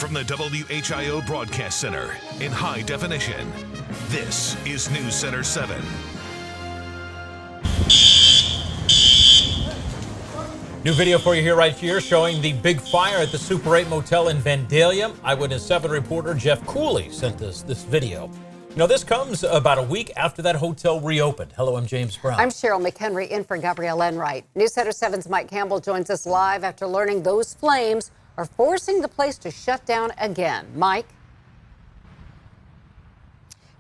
from the WHIO Broadcast Center in high definition, this is News Center 7. New video for you right here showing the big fire at the Super 8 Motel in Vandalia. Eyewitness 7 reporter Jeff Cooley sent us this video. You know, this comes about a week after that hotel reopened. Hello, I'm James Brown. I'm Cheryl McHenry in for Gabrielle Enright. News Center 7's Mike Campbell joins us live after learning those flames are forcing the place to shut down again. Mike?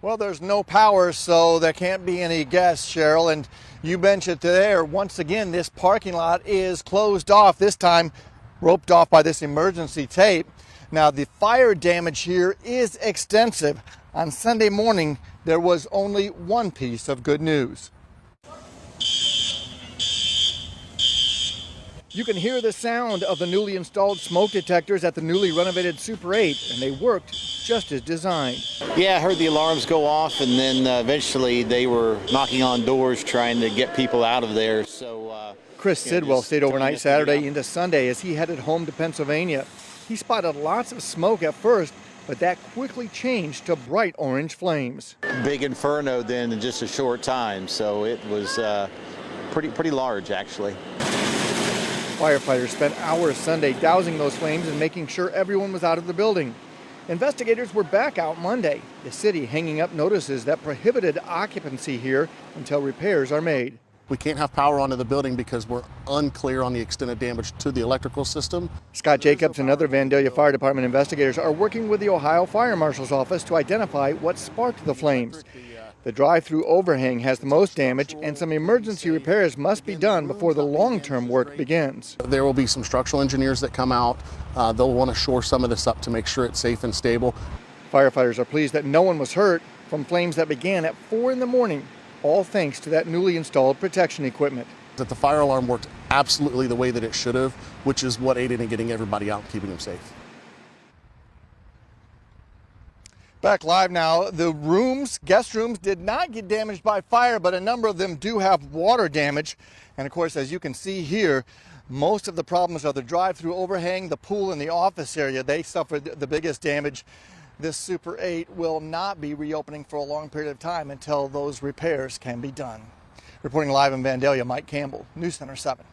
Well, there's no power, so there can't be any guests, Cheryl. And you mentioned there, once again, this parking lot is closed off, this time roped off by this emergency tape. Now, the fire damage here is extensive. On Sunday morning, there was only one piece of good news. You can hear the sound of the newly installed smoke detectors at the newly renovated Super 8, and they worked just as designed. Yeah, I heard the alarms go off, and then eventually they were knocking on doors trying to get people out of there. So Chris Sidwell stayed overnight Saturday into Sunday as he headed home to Pennsylvania. He spotted lots of smoke at first, but that quickly changed to bright orange flames. big inferno then in just a short time, so it was pretty large actually. Firefighters spent hours Sunday dousing those flames and making sure everyone was out of the building. Investigators were back out Monday, the city hanging up notices that prohibited occupancy here until repairs are made. We can't have power onto the building because we're unclear on the extent of damage to the electrical system. Scott Jacobs and other Vandalia Fire Department investigators are working with the Ohio Fire Marshal's office to identify what sparked the flames. The drive-through overhang has the most damage, and some emergency repairs must be done before the long-term work begins. There will be some structural engineers that come out. They'll want to shore some of this up to make sure it's safe and stable. Firefighters are pleased that no one was hurt from flames that began at 4 in the morning, all thanks to that newly installed protection equipment. That the fire alarm worked absolutely the way that it should have, which is what aided in getting everybody out and keeping them safe. Back live now, the guest rooms did not get damaged by fire, but a number of them do have water damage. And of course, as you can see here, most of the problems are the drive-through overhang, the pool, and the office area. They suffered the biggest damage. This Super 8 will not be reopening for a long period of time until those repairs can be done. Reporting live in Vandalia, Mike Campbell, News Center 7.